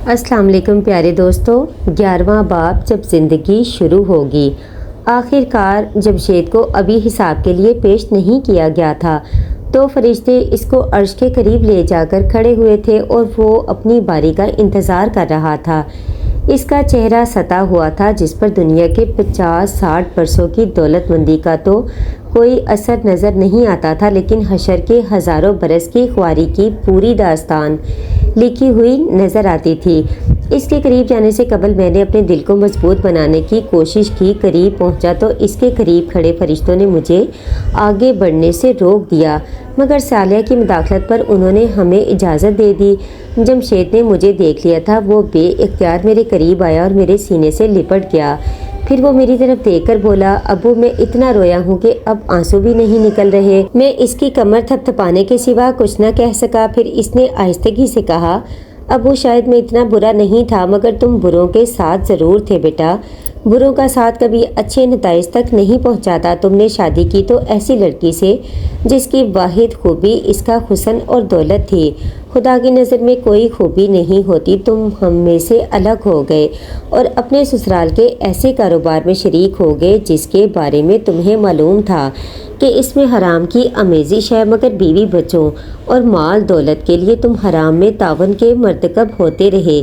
السلام علیکم پیارے دوستو۔ 11واں باب جب زندگی شروع ہوگی۔ آخر کار جمشید کو ابھی حساب کے لیے پیش نہیں کیا گیا تھا تو فرشتے اس کو عرش کے قریب لے جا کر کھڑے ہوئے تھے اور وہ اپنی باری کا انتظار کر رہا تھا۔ اس کا چہرہ ستا ہوا تھا جس پر دنیا کے 50-60 برسوں کی دولت مندی کا تو کوئی اثر نظر نہیں آتا تھا، لیکن حشر کے ہزاروں برس کی خواری کی پوری داستان لکھی ہوئی نظر آتی تھی۔ اس کے قریب جانے سے قبل میں نے اپنے دل کو مضبوط بنانے کی کوشش کی۔ قریب پہنچا تو اس کے قریب کھڑے فرشتوں نے مجھے آگے بڑھنے سے روک دیا، مگر صالحہ کی مداخلت پر انہوں نے ہمیں اجازت دے دی۔ جمشید نے مجھے دیکھ لیا تھا، وہ بے اختیار میرے قریب آیا اور میرے سینے سے لپٹ گیا۔ پھر وہ میری طرف دیکھ کر بولا، ابو میں اتنا رویا ہوں کہ اب آنسو بھی نہیں نکل رہے۔ میں اس کی کمر تھپ تھپانے کے سوا کچھ نہ کہہ سکا۔ پھر اس نے آہستگی سے کہا، ابو شاید میں اتنا برا نہیں تھا، مگر تم بروں کے ساتھ ضرور تھے بیٹا۔ بروں کا ساتھ کبھی اچھے نتائج تک نہیں پہنچاتا۔ تم نے شادی کی تو ایسی لڑکی سے جس کی واحد خوبی اس کا حسن اور دولت تھی۔ خدا کی نظر میں کوئی خوبی نہیں ہوتی۔ تم ہم میں سے الگ ہو گئے اور اپنے سسرال کے ایسے کاروبار میں شریک ہو گئے جس کے بارے میں تمہیں معلوم تھا کہ اس میں حرام کی آمیزش ہے، مگر بیوی بچوں اور مال دولت کے لیے تم حرام میں تعاون کے مرتکب ہوتے رہے۔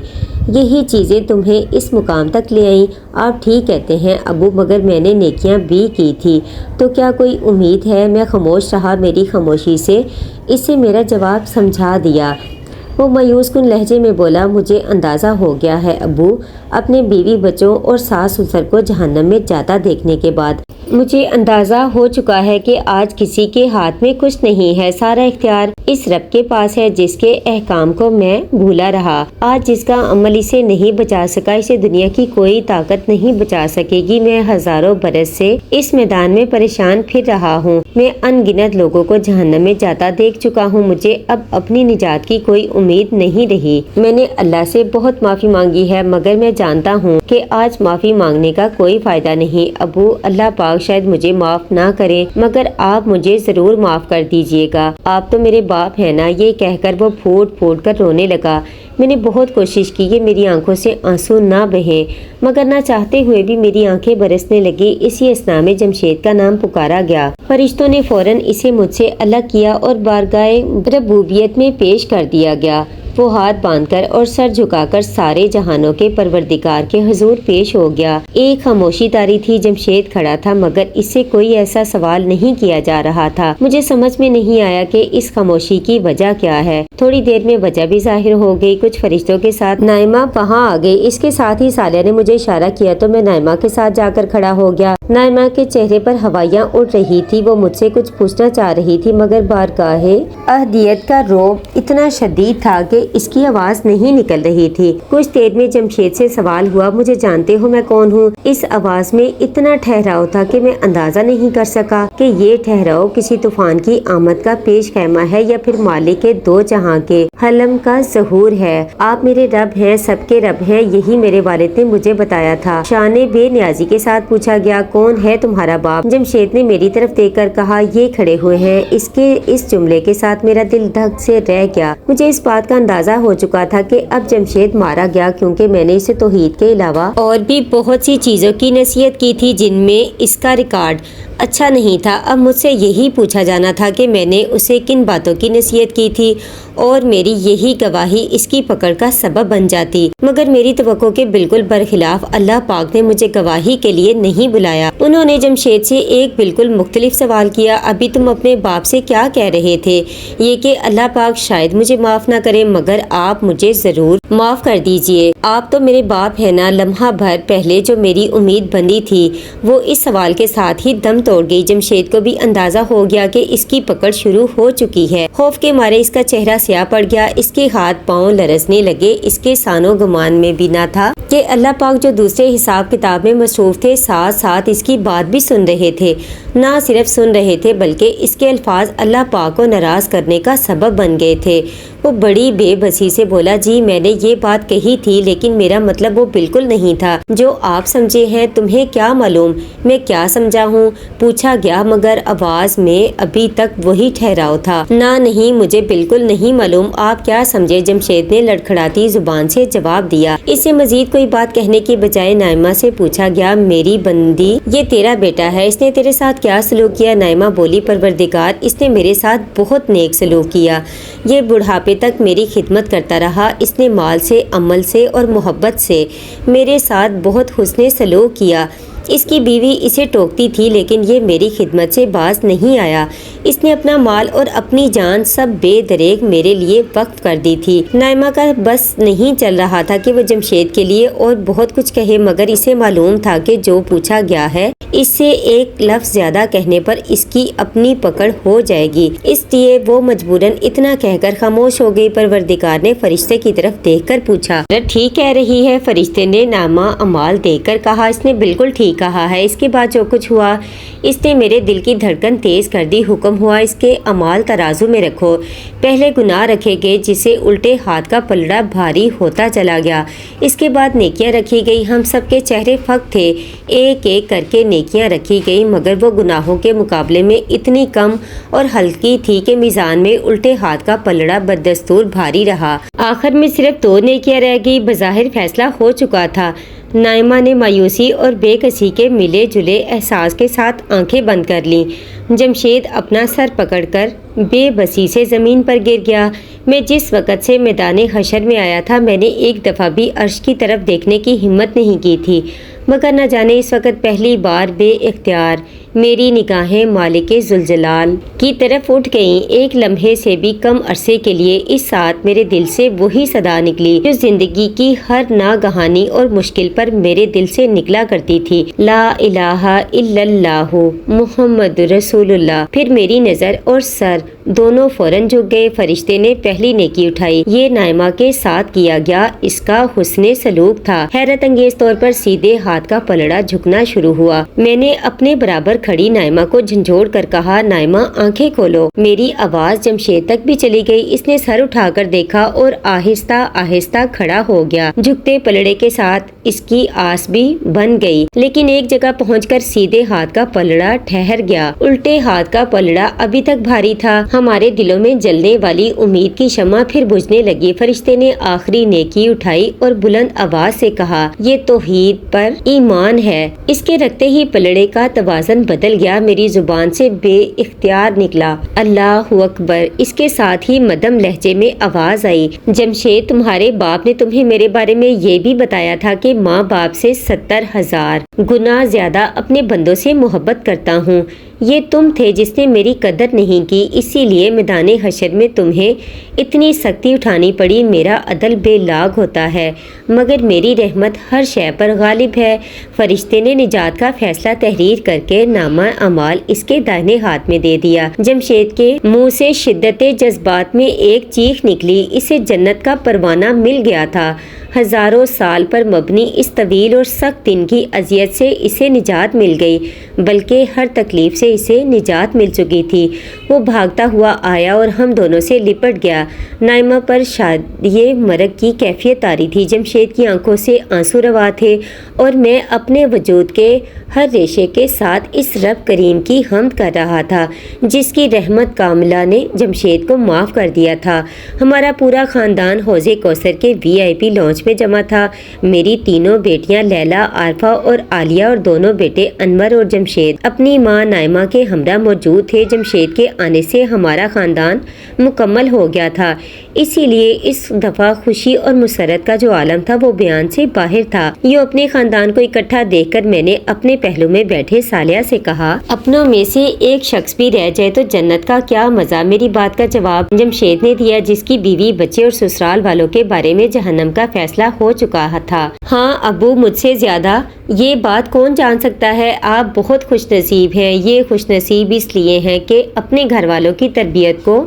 یہی چیزیں تمہیں اس مقام تک لے آئیں۔ آپ ٹھیک کہتے ہیں ابو، مگر میں نے نیکیاں بھی کی تھی، تو کیا کوئی امید ہے؟ میں خاموش رہا۔ میری خاموشی سے اسے میرا جواب سمجھا دیا۔ وہ مایوس کن لہجے میں بولا، مجھے اندازہ ہو گیا ہے ابو، اپنے بیوی بچوں اور ساس سسر کو جہنم میں جاتا دیکھنے کے بعد مجھے اندازہ ہو چکا ہے کہ آج کسی کے ہاتھ میں کچھ نہیں ہے۔ سارا اختیار اس رب کے پاس ہے جس کے احکام کو میں بھولا رہا۔ آج جس کا عمل اسے نہیں بچا سکا، اسے دنیا کی کوئی طاقت نہیں بچا سکے گی۔ میں ہزاروں برس سے اس میدان میں پریشان پھر رہا ہوں۔ میں ان گنت لوگوں کو جہنم میں جاتا دیکھ چکا ہوں۔ مجھے اب اپنی نجات کی کوئی امید نہیں رہی۔ میں نے اللہ سے بہت معافی مانگی ہے، مگر میں جانتا ہوں کہ آج معافی مانگنے کا کوئی فائدہ نہیں۔ ابو، اللہ پاک شاید مجھے معاف نہ کرے، مگر آپ مجھے ضرور معاف کر دیجئے گا۔ آپ تو میرے باپ ہیں نا۔ یہ کہہ کر وہ پھوٹ پھوٹ کر رونے لگا۔ میں نے بہت کوشش کی کہ میری آنکھوں سے آنسو نہ بہیں، مگر نہ چاہتے ہوئے بھی میری آنکھیں برسنے لگی۔ اسی اثنا میں جمشید کا نام پکارا گیا۔ فرشتوں نے فوراً اسے مجھ سے الگ کیا اور بارگاہ ربوبیت میں پیش کر دیا گیا۔ وہ ہاتھ باندھ کر اور سر جھکا کر سارے جہانوں کے پروردگار کے حضور پیش ہو گیا۔ ایک خاموشی طاری تھی۔ جمشید کھڑا تھا، مگر اس سے کوئی ایسا سوال نہیں کیا جا رہا تھا۔ مجھے سمجھ میں نہیں آیا کہ اس خاموشی کی وجہ کیا ہے۔ تھوڑی دیر میں وجہ بھی ظاہر ہو گئی۔ کچھ فرشتوں کے ساتھ نائمہ وہاں آ گئی۔ اس کے ساتھ ہی صالحہ نے مجھے اشارہ کیا تو میں نائمہ کے ساتھ جا کر کھڑا ہو گیا۔ نائمہ کے چہرے پر ہوائیاں اڑ رہی تھی۔ وہ مجھ سے کچھ پوچھنا چاہ رہی تھی، مگر بارگاہ احدیت کا رعب اتنا شدید تھا کہ اس کی آواز نہیں نکل رہی تھی۔ کچھ دیر میں جمشید سے سوال ہوا، مجھے جانتے ہو میں کون ہوں؟ اس آواز میں اتنا ٹھہراؤ تھا کہ میں اندازہ نہیں کر سکا کہ یہ ٹھہراؤ کسی طوفان کی آمد کا پیش خیمہ ہے یا پھر مالک کے دو جہاں کے حلم کا ظہور ہے۔ آپ میرے رب ہیں، سب کے رب ہیں، یہی میرے والد نے مجھے بتایا تھا۔ شان بے نیازی کے ساتھ پوچھا گیا، کون ہے تمہارا باپ؟ جمشید نے میری طرف دیکھ کر کہا، یہ کھڑے ہوئے ہیں۔ اس جملے کے ساتھ میرا دل دھک سے رہ گیا۔ مجھے اس بات کا اندازہ ہو چکا تھا کہ اب جمشید مارا گیا، کیونکہ میں نے اسے توحید کے علاوہ اور بھی بہت سی چیزوں کی نصیحت کی تھی جن میں اس کا ریکارڈ اچھا نہیں تھا۔ اب مجھ سے یہی پوچھا جانا تھا کہ میں نے اسے کن باتوں کی نصیحت کی تھی اور میری یہی گواہی اس کی پکڑ کا سبب بن جاتی، مگر میری توقع کے بالکل برخلاف اللہ پاک نے مجھے گواہی کے لیے نہیں بلایا۔ انہوں نے جمشید سے ایک بالکل مختلف سوال کیا، ابھی تم اپنے باپ سے کیا کہہ رہے تھے؟ یہ کہ اللہ پاک شاید مجھے معاف نہ کرے، مگر آپ مجھے ضرور معاف کر دیجئے۔ آپ تو میرے باپ ہیں نا۔ لمحہ بھر پہلے جو میری امید بندی تھی وہ اس سوال کے ساتھ ہی دم توڑ گئی۔ جمشید کو بھی اندازہ ہو گیا کہ اس کی پکڑ شروع ہو چکی ہے۔ خوف کے مارے اس کا چہرہ سیاہ پڑ گیا، اس کے ہاتھ پاؤں لرزنے لگے۔ اس کے سانو گمان میں بھی نہ تھا کہ اللہ پاک جو دوسرے حساب کتاب میں مصروف تھے، ساتھ ساتھ اس کی بات بھی سن رہے تھے۔ نہ صرف سن رہے تھے بلکہ اس کے الفاظ اللہ پاک کو ناراض کرنے کا سبب بن گئے تھے۔ وہ بڑی بے بسی سے بولا، جی میں نے یہ بات کہی تھی لیکن میرا مطلب وہ بالکل نہیں تھا جو آپ سمجھے ہیں، تمہیں کیا معلوم میں کیا سمجھا ہوں، پوچھا گیا، مگر آواز میں ابھی تک وہی ٹھہراؤ تھا۔ نہیں مجھے بالکل نہیں معلوم آپ کیا سمجھے، جمشید نے لڑکھڑاتی زبان سے جواب دیا۔ اس سے مزید کوئی بات کہنے کی بجائے نائمہ سے پوچھا گیا، میری بندی یہ تیرا بیٹا ہے، اس نے تیرے ساتھ کیا سلوک کیا؟ نائمہ بولی، پروردگار اس نے میرے ساتھ بہت نیک سلوک کیا، یہ بڑھاپے تک میری خدمت کرتا رہا، اس نے مال سے، عمل سے اور محبت سے میرے ساتھ بہت حسن سلوک کیا۔ اس کی بیوی اسے ٹوکتی تھی لیکن یہ میری خدمت سے باز نہیں آیا، اس نے اپنا مال اور اپنی جان سب بے دریغ میرے لیے وقف کر دی تھی۔ نائمہ کا بس نہیں چل رہا تھا کہ وہ جمشید کے لیے اور بہت کچھ کہے، مگر اسے معلوم تھا کہ جو پوچھا گیا ہے اس سے ایک لفظ زیادہ کہنے پر اس کی اپنی پکڑ ہو جائے گی، اس لیے وہ مجبوراً اتنا کہہ کر خاموش ہو گئی۔ پروردگار نے فرشتے کی طرف دیکھ کر پوچھا، ٹھیک کہہ رہی ہے؟ فرشتے نے نامہ اعمال دیکھ کر کہا، اس نے بالکل ٹھیک کہا ہے۔ اس کے بعد جو کچھ ہوا اس نے میرے دل کی دھڑکن تیز کر دی۔ حکم ہوا اس کے اعمال ترازو میں رکھو، پہلے گناہ رکھے گئے جسے الٹے ہاتھ کا پلڑا بھاری ہوتا چلا گیا، اس کے بعد نیکیاں رکھی گئی۔ ہم سب کے چہرے فق تھے، ایک ایک کر کے نیکیاں رکھی گئی، مگر وہ گناہوں کے مقابلے میں اتنی کم اور ہلکی تھی کہ میزان میں الٹے ہاتھ کا پلڑا بدستور بھاری رہا۔ آخر میں صرف 2 نیکیاں رہ گئی، بظاہر فیصلہ ہو چکا تھا۔ نائمہ نے مایوسی اور بے کسی کے ملے جلے احساس کے ساتھ آنکھیں بند کر لیں۔ جمشید اپنا سر پکڑ کر بے بسی سے زمین پر گر گیا۔ میں جس وقت سے میدان حشر میں آیا تھا میں نے ایک دفعہ بھی عرش کی طرف دیکھنے کی ہمت نہیں کی تھی، مگر نہ جانے اس وقت پہلی بار بے اختیار میری نگاہیں مالک ذوالجلال کی طرف اٹھ گئیں۔ ایک لمحے سے بھی کم عرصے کے لیے اس ساتھ میرے دل سے وہی صدا نکلی جو زندگی کی ہر ناگہانی اور مشکل پر میرے دل سے نکلا کرتی تھی، لا الہ الا اللہ محمد رسول اللہ۔ پھر میری نظر اور سر دونوں فوراً جھک گئے۔ فرشتے نے پہلی نیکی اٹھائی، یہ نائمہ کے ساتھ کیا گیا اس کا حسن سلوک تھا۔ حیرت انگیز طور پر سیدھے ہاتھ کا پلڑا جھکنا شروع ہوا۔ میں نے اپنے برابر کھڑی نائمہ کو جھنجھوڑ کر کہا، نائمہ آنکھیں کھولو۔ میری آواز جمشید تک بھی چلی گئی، اس نے سر اٹھا کر دیکھا اور آہستہ آہستہ کھڑا ہو گیا۔ جھکتے پلڑے کے ساتھ اس کی آس بھی بن گئی، لیکن ایک جگہ پہنچ کر سیدھے ہاتھ کا پلڑا ٹھہر گیا، الٹے ہاتھ کا پلڑا ابھی تک بھاری تھا۔ ہمارے دلوں میں جلنے والی امید کی شمع پھر بجھنے لگی۔ فرشتے نے آخری نیکی اٹھائی اور بلند آواز سے کہا، یہ توحید پر ایمان ہے۔ اس کے رکھتے ہی پلڑے کا توازن بدل گیا، میری زبان سے بے اختیار نکلا، اللہ اکبر۔ اس کے ساتھ ہی مدھم لہجے میں آواز آئی، جمشید تمہارے باپ نے تمہیں میرے بارے میں یہ بھی بتایا تھا کہ ماں باپ سے 70,000 گنا زیادہ اپنے بندوں سے محبت کرتا ہوں۔ یہ تم تھے جس نے میری قدر نہیں کی، اسی لیے میدان حشر میں تمہیں اتنی سختی اٹھانی پڑی۔ میرا عدل بے لاگ ہوتا ہے مگر میری رحمت ہر شے پر غالب ہے۔ فرشتے نے نجات کا فیصلہ تحریر کر کے نامہ اعمال اس کے دائیں ہاتھ میں دے دیا۔ جمشید کے منہ سے شدت جذبات میں ایک چیخ نکلی، اسے جنت کا پروانہ مل گیا تھا۔ ہزاروں سال پر مبنی اس طویل اور سخت دن کی اذیت سے اسے نجات مل گئی، بلکہ ہر تکلیف سے اسے نجات مل چکی تھی۔ وہ بھاگتا ہوا آیا اور ہم دونوں سے لپٹ گیا۔ نائمہ پر شادی مرگ کی کیفیت طاری تھی، جمشید کی آنکھوں سے آنسو روا تھے اور میں اپنے وجود کے ہر ریشے کے ساتھ اس رب کریم کی حمد کر رہا تھا جس کی رحمت کاملہ نے جمشید کو معاف کر دیا تھا۔ ہمارا پورا خاندان حوض کوثر کے VIP لانچ میں جمع تھا۔ میری تینوں بیٹیاں لیلا، عارفہ اور عالیہ اور دونوں بیٹے انور اور جمشید اپنی ماں نائمہ کے ہمراہ موجود تھے۔ جمشید کے آنے سے ہمارا خاندان مکمل ہو گیا تھا، اسی لیے اس دفعہ خوشی اور مسرت کا جو عالم تھا وہ بیان سے باہر تھا۔ یہ اپنے خاندان کو اکٹھا دیکھ کر میں نے اپنے پہلو میں بیٹھے صالحہ سے کہا، اپنوں میں سے ایک شخص بھی رہ جائے تو جنت کا کیا مزہ۔ میری بات کا جواب جمشید نے دیا، جس کی بیوی بچے اور سسرال والوں کے بارے میں جہنم کا فیصلہ ہو چکا تھا۔ ہاں ابو، مجھ سے زیادہ یہ بات کون جان سکتا ہے؟ آپ بہت خوش نصیب ہیں۔ یہ خوش نصیب اس لیے ہیں کہ اپنے گھر والوں کی تربیت کو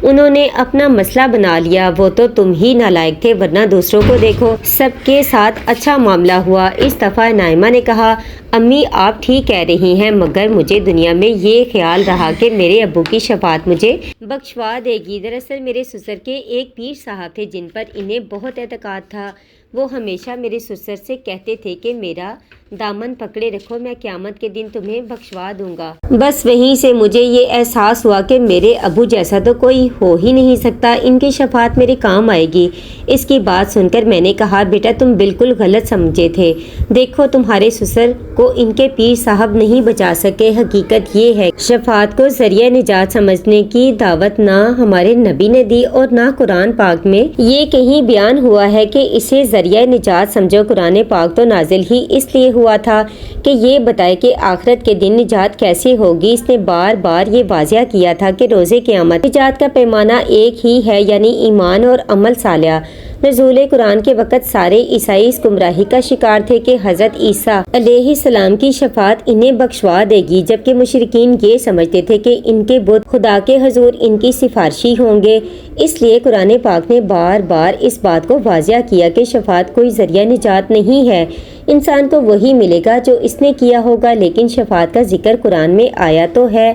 انہوں نے اپنا مسئلہ بنا لیا۔ وہ تو تم ہی نالائق تھے، ورنہ دوسروں کو دیکھو، سب کے ساتھ اچھا معاملہ ہوا۔ اس دفعہ نائمہ نے کہا، امی آپ ٹھیک کہہ رہی ہیں، مگر مجھے دنیا میں یہ خیال رہا کہ میرے ابو کی شفاعت مجھے بخشوا دے گی۔ دراصل میرے سسر کے ایک پیر صاحب تھے جن پر انہیں بہت اعتقاد تھا۔ وہ ہمیشہ میرے سسر سے کہتے تھے کہ میرا دامن پکڑے رکھو، میں قیامت کے دن تمہیں بخشوا دوں گا۔ بس وہیں سے مجھے یہ احساس ہوا کہ میرے ابو جیسا تو کوئی ہو ہی نہیں سکتا، ان کی شفاعت میرے کام آئے گی۔ اس کی بات سن کر میں نے کہا، بیٹا تم بالکل غلط سمجھے تھے، دیکھو تمہارے سسر کو ان کے پیر صاحب نہیں بچا سکے۔ حقیقت یہ ہے شفاعت کو ذریعہ نجات سمجھنے کی دعوت نہ ہمارے نبی نے دی اور نہ قرآن پاک میں یہ کہیں بیان ہوا ہے کہ اسے ذریعہ نجات سمجھو۔ قرآن پاک تو نازل ہی اس لیے ہوا تھا کہ یہ بتائے کہ آخرت کے دن نجات کیسے ہوگی۔ اس نے بار بار یہ واضح کیا تھا کہ روز قیامت نجات کا پیمانہ ایک ہی ہے، یعنی ایمان اور عمل صالح۔ نزول قرآن کے وقت سارے عیسائی اس گمراہی کا شکار تھے کہ حضرت عیسیٰ علیہ السلام کی شفاعت انہیں بخشوا دے گی، جبکہ مشرکین یہ سمجھتے تھے کہ ان کے بت خدا کے حضور ان کی سفارشی ہوں گے۔ اس لیے قرآن پاک نے بار بار اس بات کو واضح کیا کہ شفاعت کوئی ذریعہ نجات نہیں ہے، انسان کو وہی ملے گا جو اس نے کیا ہوگا۔ لیکن شفاعت کا ذکر قرآن میں آیا تو ہے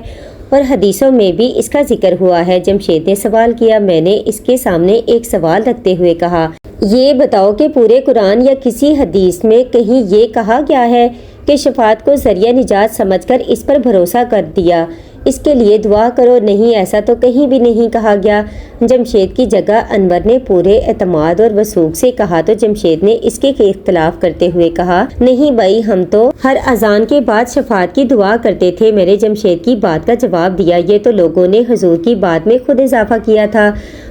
اور حدیثوں میں بھی اس کا ذکر ہوا ہے۔ جمشید نے سوال کیا۔ میں نے اس کے سامنے ایک سوال رکھتے ہوئے کہا، یہ بتاؤ کہ پورے قرآن یا کسی حدیث میں کہیں یہ کہا گیا ہے کہ شفاعت کو ذریعہ نجات سمجھ کر اس پر بھروسہ کر دیا، اس کے لیے دعا کرو؟ نہیں، ایسا تو کہیں بھی نہیں کہا گیا۔ جمشید کی جگہ انور نے پورے اعتماد اور وثوق سے کہا تو جمشید نے اس کے اختلاف کرتے ہوئے کہا، نہیں بھائی، ہم تو ہر اذان کے بعد شفاعت کی دعا کرتے تھے۔ میں نے جمشید کی بات کا جواب دیا، یہ تو لوگوں نے حضور کی بات میں خود اضافہ کیا تھا،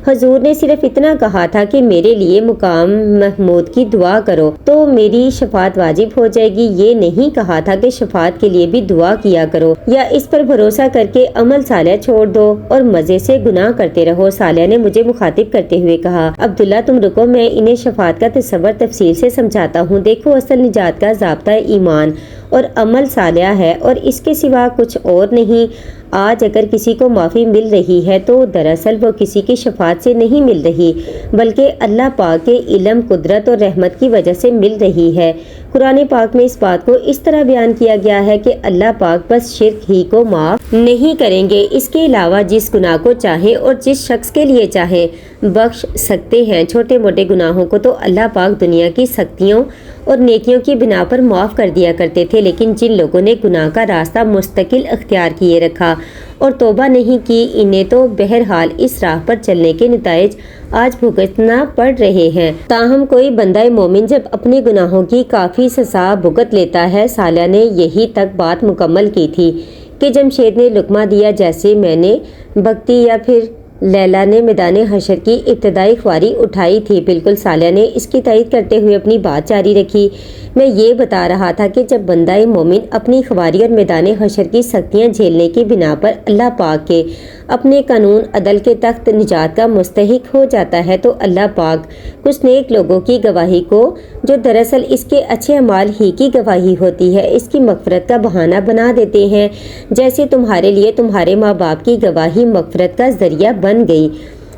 حضور نے صرف اتنا کہا تھا کہ میرے لیے مقام محمود کی دعا کرو تو میری شفاعت واجب ہو جائے گی، یہ نہیں کہا تھا کہ شفاعت کے لیے بھی دعا کیا کرو یا اس پر بھروسہ کر کے عمل صالح چھوڑ دو اور مزے سے گناہ کرتے رہو۔ صالح نے مجھے مخاطب کرتے ہوئے کہا، عبداللہ تم رکو، میں انہیں شفاعت کا تصور تفصیل سے سمجھاتا ہوں۔ دیکھو، اصل نجات کا ضابطہ ایمان اور عمل صالح ہے اور اس کے سوا کچھ اور نہیں۔ آج اگر کسی کو معافی مل رہی ہے تو دراصل وہ کسی کی شفاعت سے نہیں مل رہی، بلکہ اللہ پاک کے علم، قدرت اور رحمت کی وجہ سے مل رہی ہے۔ قرآن پاک میں اس بات کو اس طرح بیان کیا گیا ہے کہ اللہ پاک بس شرک ہی کو معاف نہیں کریں گے، اس کے علاوہ جس گناہ کو چاہے اور جس شخص کے لیے چاہے بخش سکتے ہیں۔ چھوٹے موٹے گناہوں کو تو اللہ پاک دنیا کی سختیوں اور نیکیوں کی بنا پر معاف کر دیا کرتے تھے، لیکن جن لوگوں نے گناہ کا راستہ مستقل اختیار کیے رکھا اور توبہ نہیں کی، انہیں تو بہرحال اس راہ پر چلنے کے نتائج آج بھگتنا پڑ رہے ہیں۔ تاہم کوئی بندہ مومن جب اپنے گناہوں کی کافی سزا بھگت لیتا ہے۔ صالح نے یہی تک بات مکمل کی تھی کہ جمشید نے لقمہ دیا، جیسے میں نے بگٹی یا پھر لیلا نے میدان حشر کی ابتدائی خواری اٹھائی تھی۔ بالکل، صالح نے اس کی تائید کرتے ہوئے اپنی بات جاری رکھی، میں یہ بتا رہا تھا کہ جب بندہ مومن اپنی خواری اور میدان حشر کی سختیاں جھیلنے کی بنا پر اللہ پاک کے اپنے قانون عدل کے تخت نجات کا مستحق ہو جاتا ہے تو اللہ پاک کچھ نیک لوگوں کی گواہی کو، جو دراصل اس کے اچھے اعمال ہی کی گواہی ہوتی ہے، اس کی مغفرت کا بہانہ بنا دیتے ہیں، جیسے تمہارے لیے تمہارے ماں باپ کی گواہی مغفرت کا ذریعہ بن گئی،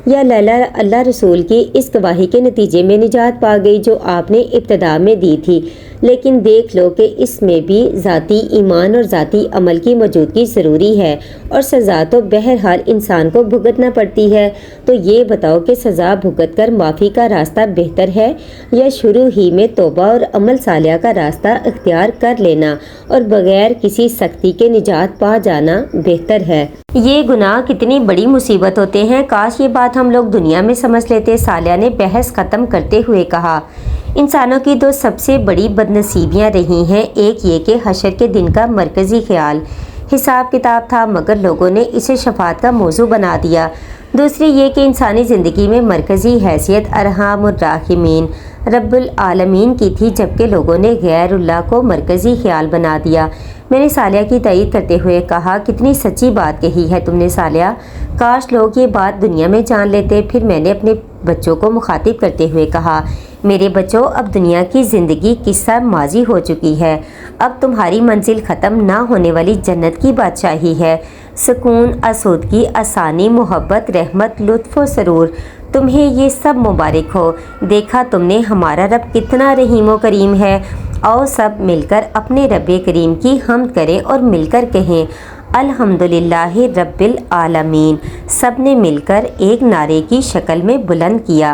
یا لیلا اللہ رسول کی اس گواہی کے نتیجے میں نجات پا گئی جو آپ نے ابتدا میں دی تھی۔ لیکن دیکھ لو کہ اس میں بھی ذاتی ایمان اور ذاتی عمل کی موجودگی ضروری ہے اور سزا تو بہرحال انسان کو بھگتنا پڑتی ہے۔ تو یہ بتاؤ کہ سزا بھگت کر معافی کا راستہ بہتر ہے یا شروع ہی میں توبہ اور عمل صالح کا راستہ اختیار کر لینا اور بغیر کسی سختی کے نجات پا جانا بہتر ہے؟ یہ گناہ کتنی بڑی مصیبت ہوتے ہیں، کاش یہ بات ہم لوگ دنیا میں سمجھ لیتے۔ صالح نے بحث ختم کرتے ہوئے کہا، انسانوں کی دو سب سے بڑی بدنصیبیاں رہی ہیں، ایک یہ کہ حشر کے دن کا مرکزی خیال حساب کتاب تھا مگر لوگوں نے اسے شفاعت کا موضوع بنا دیا، دوسری یہ کہ انسانی زندگی میں مرکزی حیثیت ارحم الراحمین رب العالمین کی تھی، جبکہ لوگوں نے غیر اللہ کو مرکزی خیال بنا دیا۔ میں نے صالح کی تائید کرتے ہوئے کہا، کتنی سچی بات کہی ہے تم نے صالح، کاش لوگ یہ بات دنیا میں جان لیتے۔ پھر میں نے اپنے بچوں کو مخاطب کرتے ہوئے کہا، میرے بچوں، اب دنیا کی زندگی قصہ ماضی ہو چکی ہے، اب تمہاری منزل ختم نہ ہونے والی جنت کی بادشاہی ہے، سکون، آسودگی، آسانی، محبت، رحمت، لطف و سرور تمہیں یہ سب مبارک ہو۔ دیکھا تم نے ہمارا رب کتنا رحیم و کریم ہے۔ آؤ سب مل کر اپنے رب کریم کی حمد کریں اور مل کر کہیں الحمدللہ رب العالمین۔ سب نے مل کر ایک نعرے کی شکل میں بلند کیا۔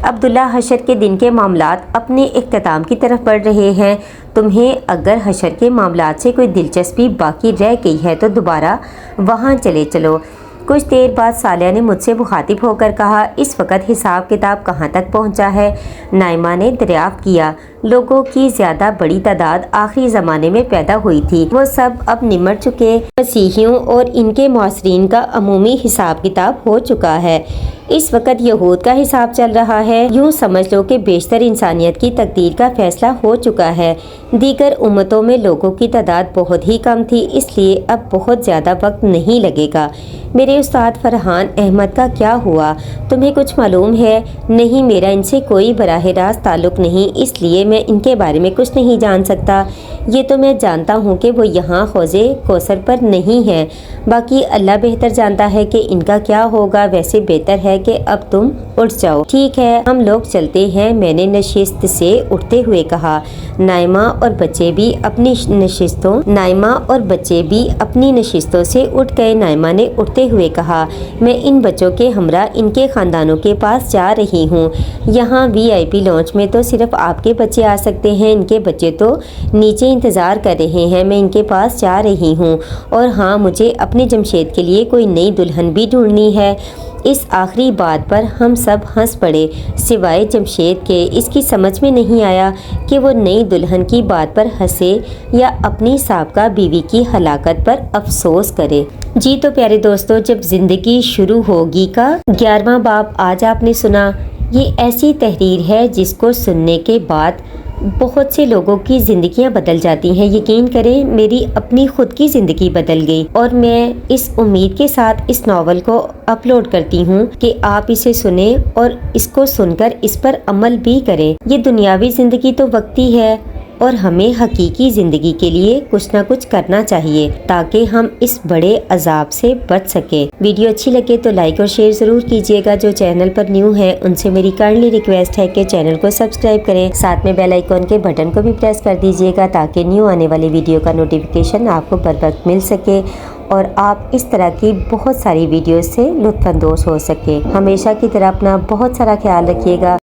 عبداللہ حشر کے دن کے معاملات اپنے اختتام کی طرف بڑھ رہے ہیں۔ تمہیں اگر حشر کے معاملات سے کوئی دلچسپی باقی رہ گئی ہے تو دوبارہ وہاں چلے چلو۔ کچھ دیر بعد صالحہ نے مجھ سے مخاطب ہو کر کہا، اس وقت حساب کتاب کہاں تک پہنچا ہے؟ نائمہ نے دریافت کیا۔ لوگوں کی زیادہ بڑی تعداد آخری زمانے میں پیدا ہوئی تھی، وہ سب اب نمٹ چکے۔ مسیحیوں اور ان کے معاصرین کا عمومی حساب کتاب ہو چکا ہے۔ اس وقت یہود کا حساب چل رہا ہے۔ یوں سمجھ لو کہ بیشتر انسانیت کی تقدیر کا فیصلہ ہو چکا ہے۔ دیگر امتوں میں لوگوں کی تعداد بہت ہی کم تھی، اس لیے اب بہت زیادہ وقت نہیں لگے گا۔ میرے استاد فرحان احمد کا کیا ہوا؟ تمہیں کچھ معلوم ہے؟ نہیں، میرا ان سے کوئی براہ راست تعلق نہیں، اس لیے میں ان کے بارے میں کچھ نہیں جان سکتا۔ یہ تو میں جانتا ہوں کہ وہ یہاں حوض کوثر پر نہیں ہے، باقی اللہ بہتر جانتا ہے کہ ان کا کیا ہوگا۔ ویسے بہتر ہے کہ اب تم اٹھ جاؤ۔ ٹھیک ہے، ہم لوگ چلتے ہیں، میں نے نشست سے اٹھتے ہوئے کہا۔ نائمہ اور بچے بھی اپنی نشستوں سے اٹھ گئے۔ نائمہ نے اٹھتے ہوئے کہا، میں ان بچوں کے ہمراہ ان کے خاندانوں کے پاس جا رہی ہوں۔ یہاں VIP لانچ میں تو صرف آپ کے بچے آ سکتے ہیں، ان کے بچے تو نیچے انتظار کر رہے ہیں۔ میں ان کے پاس جا رہی ہوں، اور ہاں، مجھے اپنے جمشید کے لیے کوئی نئی دلہن بھی ڈھونڈنی ہے۔ اس آخری بات پر ہم سب ہنس پڑے، سوائے جمشید کے۔ اس کی سمجھ میں نہیں آیا کہ وہ نئی دلہن کی بات پر ہنسے یا اپنی سابقہ بیوی کی ہلاکت پر افسوس کرے۔ جی تو پیارے دوستو، جب زندگی شروع ہوگی کا 11واں باب آج آپ نے سنا۔ یہ ایسی تحریر ہے جس کو سننے کے بعد بہت سے لوگوں کی زندگیاں بدل جاتی ہیں۔ یقین کریں، میری اپنی خود کی زندگی بدل گئی، اور میں اس امید کے ساتھ اس ناول کو اپلوڈ کرتی ہوں کہ آپ اسے سنیں اور اس کو سن کر اس پر عمل بھی کریں۔ یہ دنیاوی زندگی تو وقتی ہے، اور ہمیں حقیقی زندگی کے لیے کچھ نہ کچھ کرنا چاہیے تاکہ ہم اس بڑے عذاب سے بچ سکیں۔ ویڈیو اچھی لگے تو لائک اور شیئر ضرور کیجیے گا۔ جو چینل پر نیو ہے ان سے میری کائنڈلی ریکویسٹ ہے کہ چینل کو سبسکرائب کریں، ساتھ میں بیل آئیکن کے بٹن کو بھی پریس کر دیجیے گا تاکہ نیو آنے والی ویڈیو کا نوٹیفیکیشن آپ کو بر وقت مل سکے اور آپ اس طرح کی بہت ساری ویڈیوز سے لطف اندوز ہو سکیں۔ ہمیشہ کی طرح اپنا بہت سارا خیال رکھیے گا۔